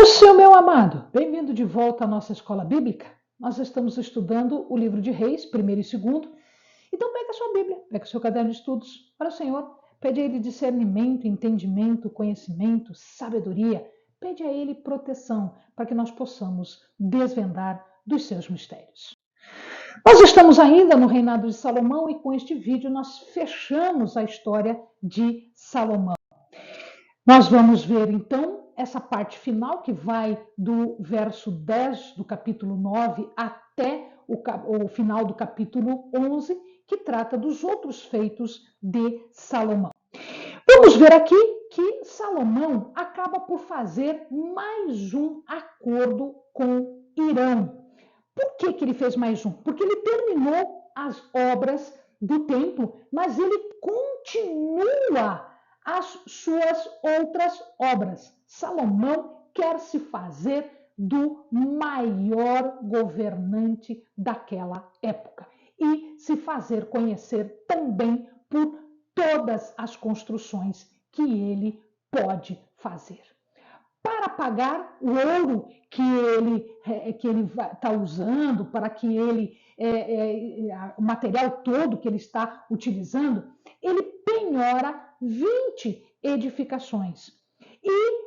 Seu meu amado, bem-vindo de volta à nossa escola bíblica. Nós estamos estudando o livro de Reis, primeiro e segundo. Então pega a sua Bíblia, pega o seu caderno de estudos para o Senhor. Pede a Ele discernimento, entendimento, conhecimento, sabedoria. Pede a Ele proteção para que nós possamos desvendar dos seus mistérios. Nós estamos ainda no reinado de Salomão e com este vídeo nós fechamos a história de Salomão. Nós vamos ver então essa parte final que vai do verso 10 do capítulo 9 até o final do capítulo 11, que trata dos outros feitos de Salomão. Vamos ver aqui que Salomão acaba por fazer mais um acordo com Irão. Por que ele fez mais um? Porque ele terminou as obras do templo, mas ele continua as suas outras obras. Salomão quer se fazer do maior governante daquela época e se fazer conhecer também por todas as construções que ele pode fazer. Para pagar o ouro que ele está usando, para que o material todo que ele está utilizando, ele penhora 20 edificações. E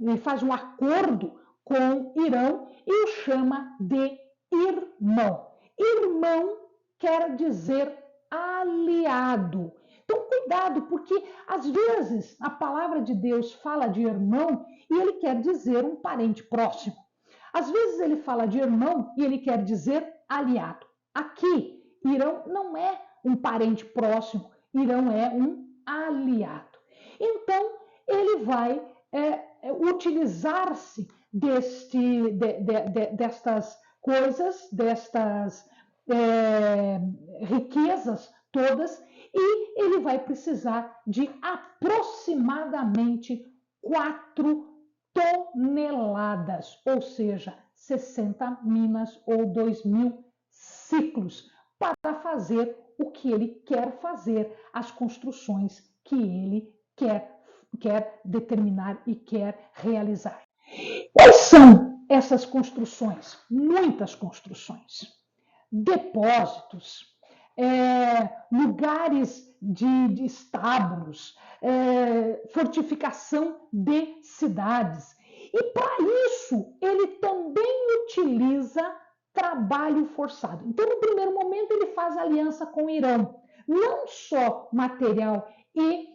ele faz um acordo com Irão e o chama de irmão. Irmão quer dizer aliado. Então, cuidado, porque às vezes a palavra de Deus fala de irmão e ele quer dizer um parente próximo. Às vezes ele fala de irmão e ele quer dizer aliado. Aqui, Irão não é um parente próximo, Irão é um aliado. Então, ele vai utilizar-se destas coisas, destas riquezas todas, e ele vai precisar de aproximadamente 4 toneladas, ou seja, 60 minas ou 2.000 ciclos, para fazer o que ele quer fazer, as construções que ele quer determinar e quer realizar. Quais são essas construções? Muitas construções. Depósitos, lugares de estábulos, fortificação de cidades. E para isso, ele também utiliza trabalho forçado. Então, no primeiro momento, ele faz aliança com o Irão. Não só material e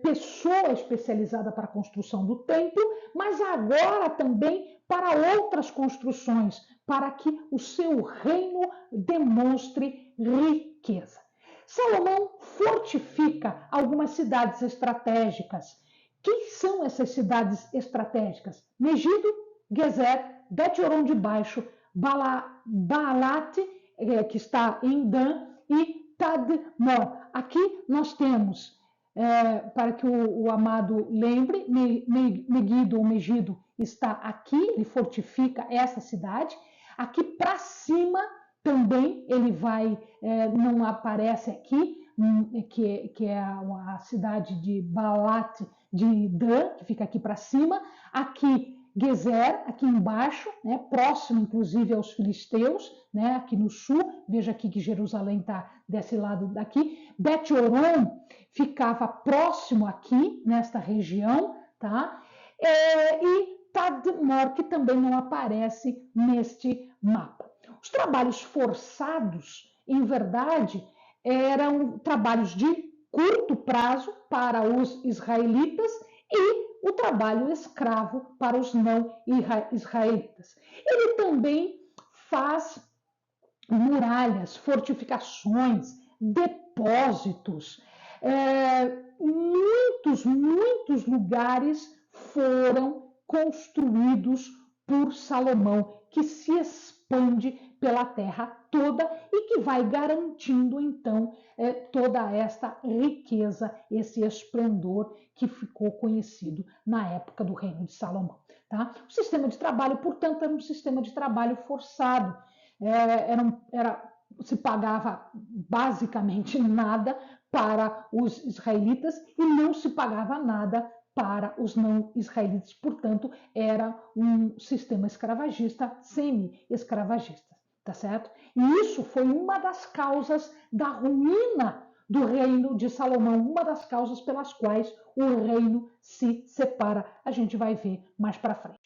pessoa especializada para a construção do templo, mas agora também para outras construções, para que o seu reino demonstre riqueza. Salomão fortifica algumas cidades estratégicas. Quem são essas cidades estratégicas? Megido, Gezer, Bet-Horon de Baixo, Baalat, que está em Dan, e Tadmor. Aqui nós temos, para que o amado lembre, Megido ou Megido está aqui, ele fortifica essa cidade. Aqui para cima também ele vai, não aparece aqui, que é a cidade de Baalat de Dan, que fica aqui para cima. Aqui Gezer, aqui embaixo, né, próximo inclusive aos filisteus, né, aqui no sul. Veja aqui que Jerusalém está desse lado daqui. Bet-Horon ficava próximo aqui, nesta região, tá? E Tadmor, que também não aparece neste mapa. Os trabalhos forçados, em verdade, eram trabalhos de curto prazo para os israelitas e o trabalho escravo para os não israelitas. Ele também faz muralhas, fortificações, depósitos. Muitos lugares foram construídos por Salomão, que se expande pela terra toda e que vai garantindo, então, toda esta riqueza, esse esplendor que ficou conhecido na época do reino de Salomão. Tá? O sistema de trabalho, portanto, era um sistema de trabalho forçado. Se pagava basicamente nada para os israelitas e não se pagava nada para os não israelitas. Portanto, era um sistema escravagista, semi-escravagista, tá certo? E isso foi uma das causas da ruína do reino de Salomão, uma das causas pelas quais o reino se separa. A gente vai ver mais para frente.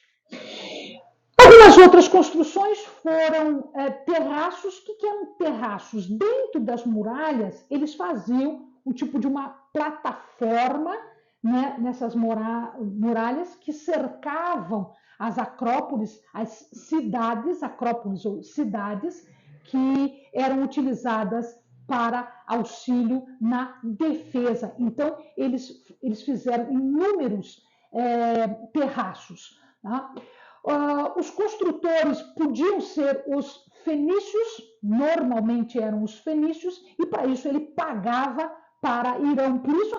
Algumas outras construções foram terraços. O que eram terraços? Dentro das muralhas, eles faziam um tipo de uma plataforma, né, nessas muralhas que cercavam as acrópolis, as cidades, acrópolis ou cidades, que eram utilizadas para auxílio na defesa. Então, eles fizeram inúmeros terraços. Tá? Os construtores podiam ser os fenícios, normalmente eram os fenícios, e para isso ele pagava para Irão. Por isso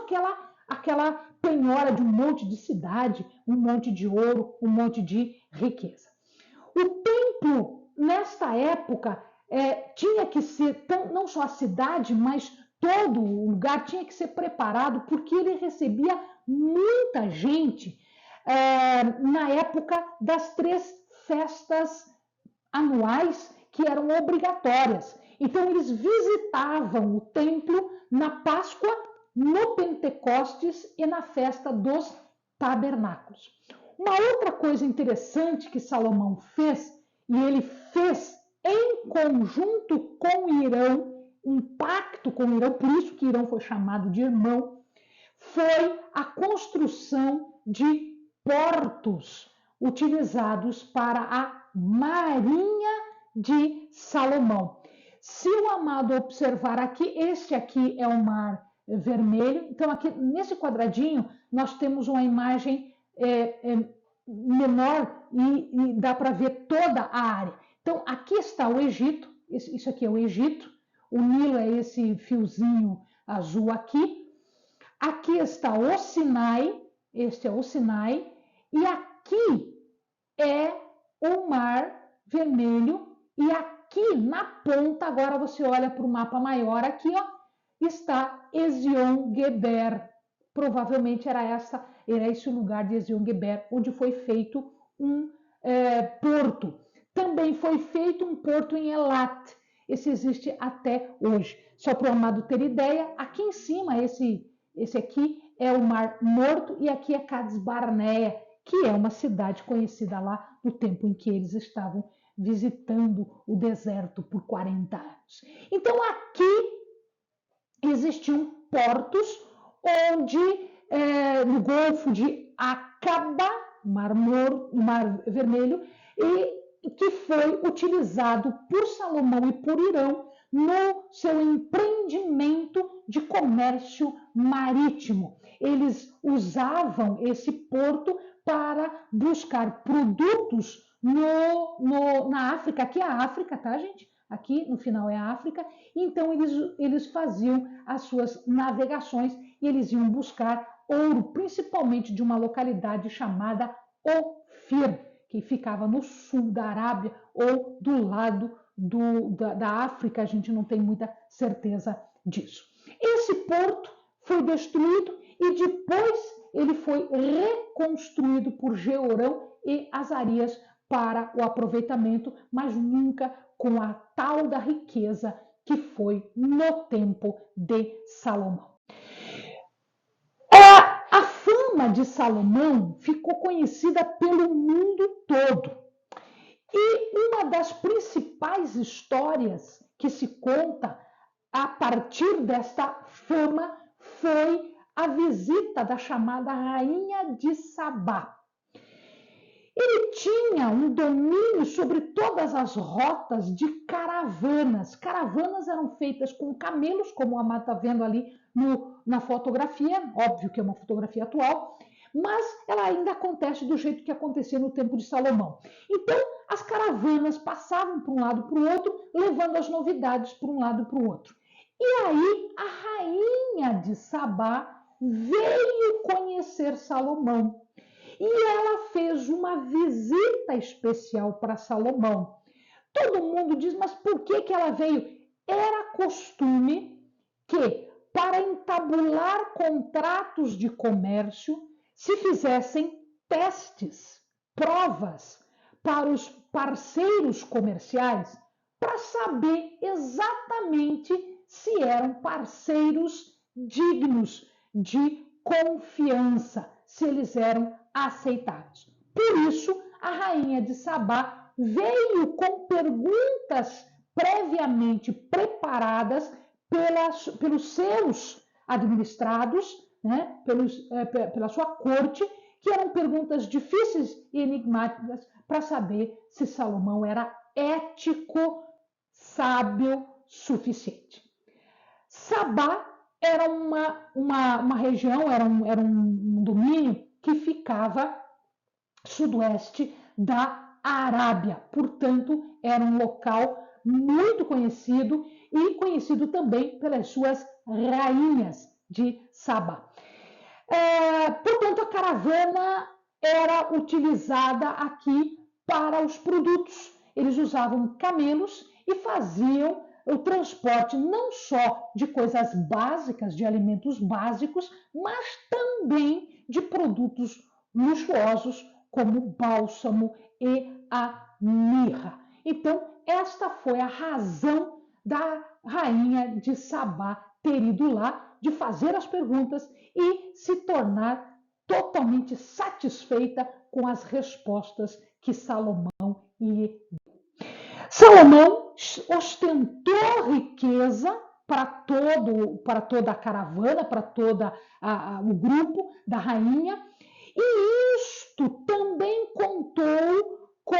aquela penhora de um monte de cidade, um monte de ouro, um monte de riqueza. O templo, nesta época, tinha que ser, não só a cidade, mas todo o lugar tinha que ser preparado, porque ele recebia muita gente na época das 3 festas anuais que eram obrigatórias. Então, eles visitavam o templo na Páscoa, no Pentecostes e na festa dos tabernáculos. Uma outra coisa interessante que Salomão fez, e ele fez em conjunto com Irão, um pacto com Irão, por isso que Irão foi chamado de irmão, foi a construção de portos utilizados para a marinha de Salomão. Se o amado observar aqui, este aqui é o Mar Vermelho. Então, aqui nesse quadradinho, nós temos uma imagem menor e dá para ver toda a área. Então, aqui está o Egito, isso aqui é o Egito, o Nilo é esse fiozinho azul aqui. Aqui está o Sinai, este é o Sinai, e aqui é o Mar Vermelho, e aqui na ponta, agora você olha para o mapa maior aqui, ó, está Ezion-Geber. Provavelmente era esse o lugar de Ezion-Geber, onde foi feito um porto. Também foi feito um porto em Elat. Esse existe até hoje. Só para o amado ter ideia, aqui em cima, esse aqui é o Mar Morto, e aqui é Cades Barneia, que é uma cidade conhecida lá no tempo em que eles estavam visitando o deserto por 40 anos. Então, aqui existiam portos onde, no Golfo de Acaba, Mar Vermelho, e que foi utilizado por Salomão e por Irão no seu empreendimento de comércio marítimo. Eles usavam esse porto para buscar produtos na África. Aqui é a África, tá, gente? Aqui no final é a África. Então eles faziam as suas navegações e eles iam buscar ouro, principalmente de uma localidade chamada Ofir, que ficava no sul da Arábia ou do lado da África. A gente não tem muita certeza disso. Esse porto foi destruído e depois ele foi reconstruído por Jeorão e Azarias para o aproveitamento, mas nunca com a tal da riqueza que foi no tempo de Salomão. A fama de Salomão ficou conhecida pelo mundo todo. E uma das principais histórias que se conta a partir desta fama foi a visita da chamada Rainha de Sabá. Ele tinha um domínio sobre todas as rotas de caravanas. Caravanas eram feitas com camelos, como a Amado está vendo ali na fotografia, óbvio que é uma fotografia atual, mas ela ainda acontece do jeito que acontecia no tempo de Salomão. Então, as caravanas passavam para um lado para o outro, levando as novidades para um lado para o outro. E aí, a Rainha de Sabá veio conhecer Salomão. E ela fez uma visita especial para Salomão. Todo mundo diz, mas por que ela veio? Era costume que, para entabular contratos de comércio, se fizessem testes, provas para os parceiros comerciais para saber exatamente se eram parceiros dignos de confiança, se eles eram aceitáveis. Por isso, a rainha de Sabá veio com perguntas previamente preparadas pelos seus administrados, né, pela sua corte, que eram perguntas difíceis e enigmáticas para saber se Salomão era ético, sábio, suficiente. Sabá era uma região, era um domínio que ficava sudoeste da Arábia, portanto, era um local muito conhecido e conhecido também pelas suas rainhas de Sabá. Portanto, a caravana era utilizada aqui para os produtos. Eles usavam camelos e faziam o transporte não só de coisas básicas, de alimentos básicos, mas também de produtos luxuosos como o bálsamo e a mirra. Então, esta foi a razão da rainha de Sabá ter ido lá, de fazer as perguntas e se tornar totalmente satisfeita com as respostas que Salomão lhe deu. Salomão ostentou riqueza para toda a caravana, para todo o grupo da rainha, e isto também contou com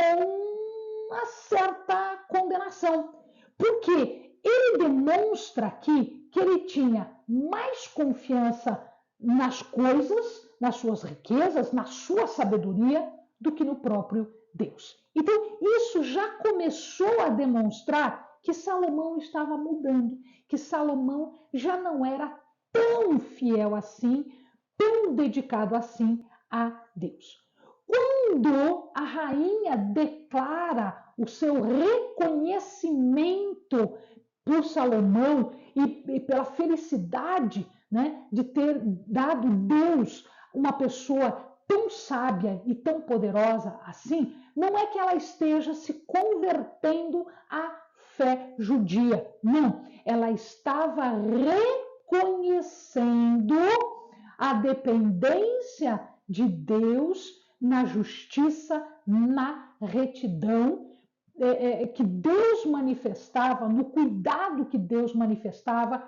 uma certa condenação, porque ele demonstra aqui que ele tinha mais confiança nas coisas, nas suas riquezas, na sua sabedoria, do que no próprio Deus. Então, isso já começou a demonstrar que Salomão estava mudando, que Salomão já não era tão fiel assim, tão dedicado assim a Deus. Quando a rainha declara o seu reconhecimento por Salomão e pela felicidade, né, de ter dado Deus uma pessoa tão sábia e tão poderosa assim, não é que ela esteja se convertendo à fé judia. Não, ela estava reconhecendo a dependência de Deus na justiça, na retidão, que Deus manifestava, no cuidado que Deus manifestava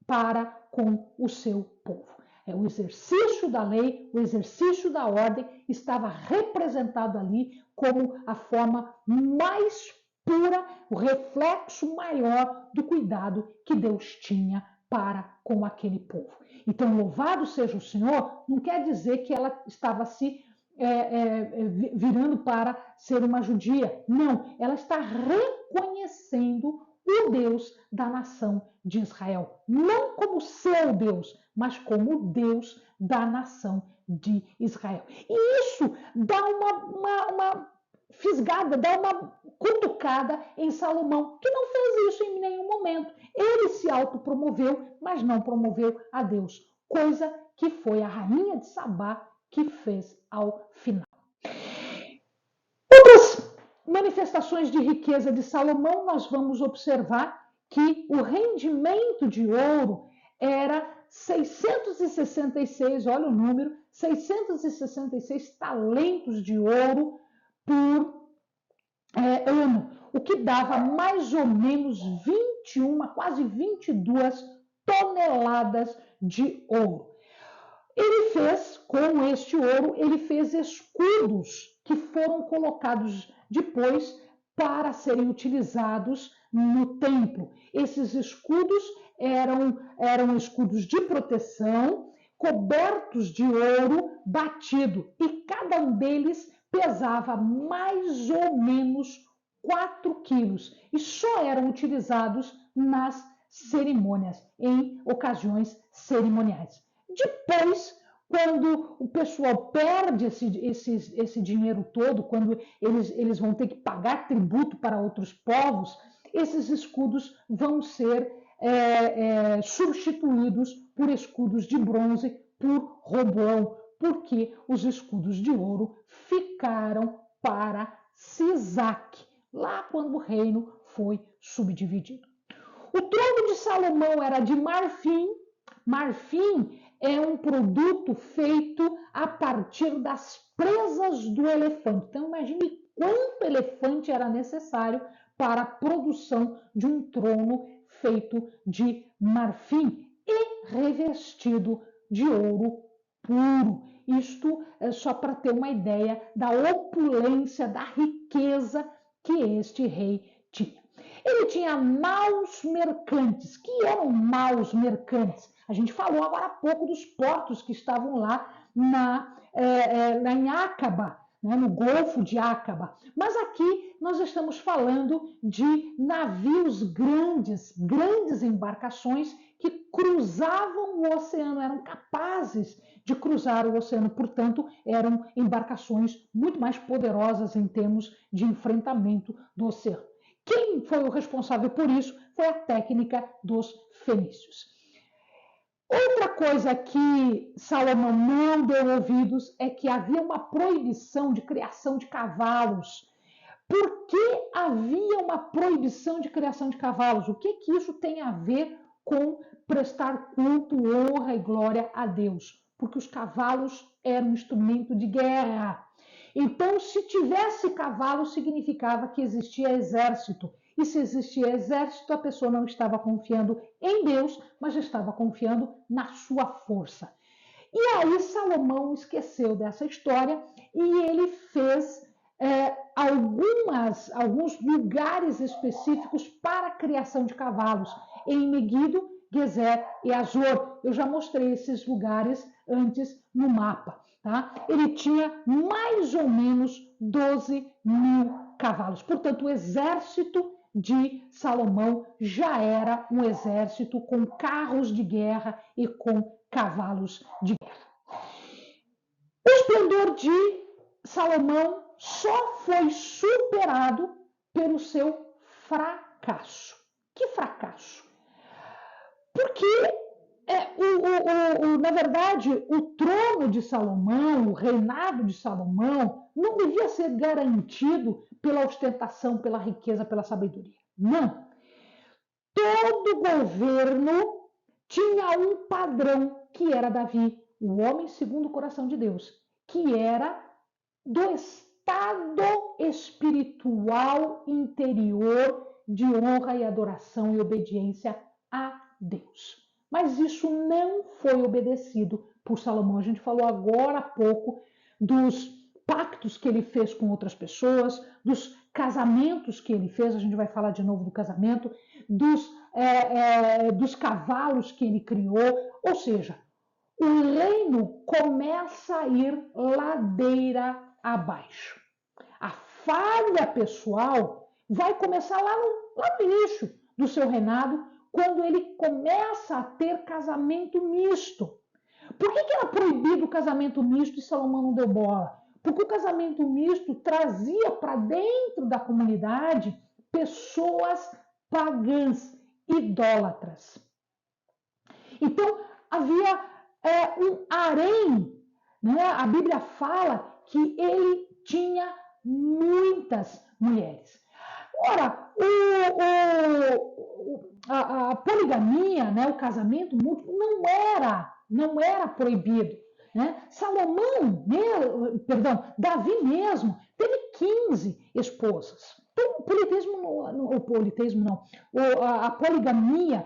para com o seu povo. O exercício da lei, o exercício da ordem estava representado ali como a forma mais pura, o reflexo maior do cuidado que Deus tinha para com aquele povo. Então, louvado seja o Senhor, não quer dizer que ela estava se virando para ser uma judia. Não, ela está reconhecendo o Deus da nação de Israel. Não como seu Deus, mas como o Deus da nação de Israel. E isso dá uma fisgada, dá uma cutucada em Salomão, que não fez isso em nenhum momento. Ele se autopromoveu, mas não promoveu a Deus, coisa que foi a rainha de Sabá que fez ao final. Outras manifestações de riqueza de Salomão, nós vamos observar que o rendimento de ouro era 666, olha o número, 666 talentos de ouro por ano, o que dava mais ou menos 21, quase 22 toneladas de ouro. Ele fez, com este ouro, ele fez escudos que foram colocados depois para serem utilizados no templo. Esses escudos eram escudos de proteção, cobertos de ouro batido, e cada um deles pesava mais ou menos 4 quilos e só eram utilizados nas cerimônias, em ocasiões cerimoniais. Depois, quando o pessoal perde esse dinheiro todo, quando eles vão ter que pagar tributo para outros povos, esses escudos vão ser substituídos por escudos de bronze por Roboão, porque os escudos de ouro ficaram para Sisaque, lá quando o reino foi subdividido. O trono de Salomão era de marfim. Marfim é um produto feito a partir das presas do elefante. Então, imagine quanto elefante era necessário para a produção de um trono feito de marfim e revestido de ouro puro. Isto é só para ter uma ideia da opulência, da riqueza que este rei tinha. Ele tinha maus mercantes. Que eram maus mercantes? A gente falou agora há pouco dos portos que estavam lá em Acaba, né, no Golfo de Acaba. Mas aqui nós estamos falando de navios grandes, grandes embarcações que cruzavam o oceano, eram capazes de cruzar o oceano, portanto, eram embarcações muito mais poderosas em termos de enfrentamento do oceano. Quem foi o responsável por isso foi a técnica dos fenícios. Outra coisa que Salomão não deu ouvidos é que havia uma proibição de criação de cavalos. Por que havia uma proibição de criação de cavalos? O que isso tem a ver com prestar culto, honra e glória a Deus? Porque os cavalos eram um instrumento de guerra. Então, se tivesse cavalo, significava que existia exército. E se existia exército, a pessoa não estava confiando em Deus, mas estava confiando na sua força. E aí Salomão esqueceu dessa história e ele fez alguns lugares específicos para a criação de cavalos, em Meguido, Gezer e Azor. Eu já mostrei esses lugares antes no mapa. Tá? Ele tinha mais ou menos 12 mil cavalos. Portanto, o exército de Salomão já era um exército com carros de guerra e com cavalos de guerra. O esplendor de Salomão só foi superado pelo seu fracasso. Que fracasso? Porque na verdade, o trono de Salomão, o reinado de Salomão, não devia ser garantido pela ostentação, pela riqueza, pela sabedoria. Não. Todo governo tinha um padrão, que era Davi, o homem segundo o coração de Deus, que era do estado espiritual interior de honra e adoração e obediência a Deus. Mas isso não foi obedecido por Salomão. A gente falou agora há pouco dos pactos que ele fez com outras pessoas, dos casamentos que ele fez, a gente vai falar de novo do casamento, dos cavalos que ele criou, ou seja, o reino começa a ir ladeira abaixo. A falha pessoal vai começar lá no início do seu reinado, quando ele começa a ter casamento misto. Por que era proibido o casamento misto e Salomão não deu bola? Porque o casamento misto trazia para dentro da comunidade pessoas pagãs, idólatras. Então, havia um harém, né? A Bíblia fala que ele tinha muitas mulheres. Ora, a poligamia, né, o casamento múltiplo, não era proibido. Né? Davi mesmo, teve 15 esposas. Então, a poligamia,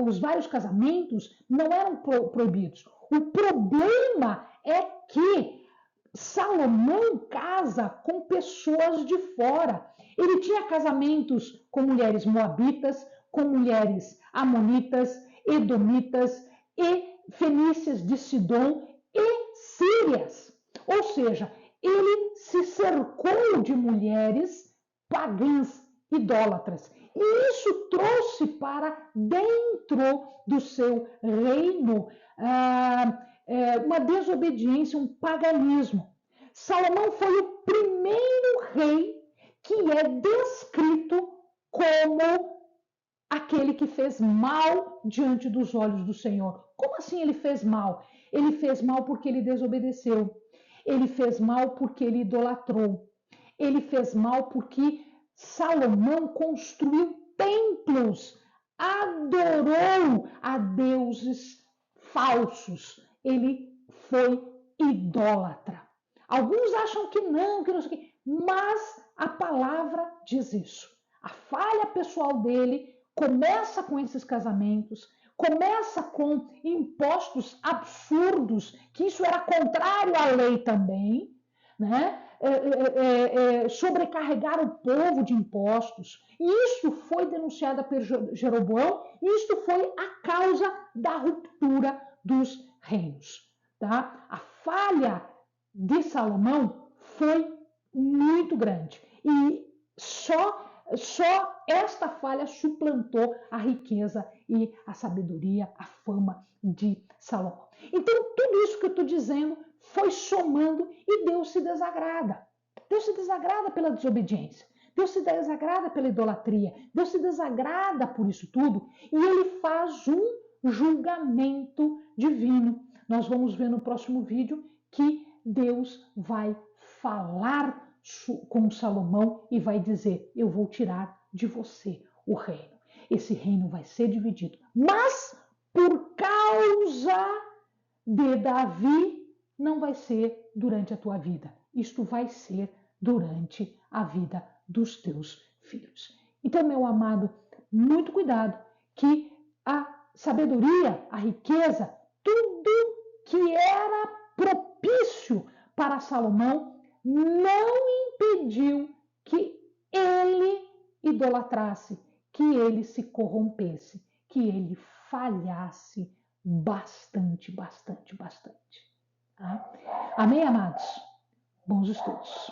os vários casamentos não eram proibidos. O problema é que Salomão casa com pessoas de fora. Ele tinha casamentos com mulheres moabitas, com mulheres amonitas, edomitas e fenícias de Sidom e sírias. Ou seja, ele se cercou de mulheres pagãs, idólatras. E isso trouxe para dentro do seu reino uma desobediência, um paganismo. Salomão foi o primeiro rei que é descrito como aquele que fez mal diante dos olhos do Senhor. Como assim ele fez mal? Ele fez mal porque ele desobedeceu. Ele fez mal porque ele idolatrou. Ele fez mal porque Salomão construiu templos, adorou a deuses falsos. Ele foi idólatra. Alguns acham que não sei o quê, mas a palavra diz isso. A falha pessoal dele começa com esses casamentos, começa com impostos absurdos, que isso era contrário à lei também, né? Sobrecarregar o povo de impostos. Isso foi denunciado por Jeroboão, e isso foi a causa da ruptura dos reinos. Tá? A falha de Salomão foi muito grande e só esta falha suplantou a riqueza e a sabedoria, a fama de Salomão. Então, tudo isso que eu estou dizendo foi somando e Deus se desagrada. Deus se desagrada pela desobediência. Deus se desagrada pela idolatria. Deus se desagrada por isso tudo e ele faz um julgamento divino. Nós vamos ver no próximo vídeo que Deus vai falar com Salomão e vai dizer: eu vou tirar de você o reino. Esse reino vai ser dividido. Mas por causa de Davi, não vai ser durante a tua vida. Isto vai ser durante a vida dos teus filhos. Então, meu amado, muito cuidado que a sabedoria, a riqueza, tudo que era propício para Salomão não impediu que ele idolatrasse, que ele se corrompesse, que ele falhasse bastante. Tá? Amém, amados? Bons estudos.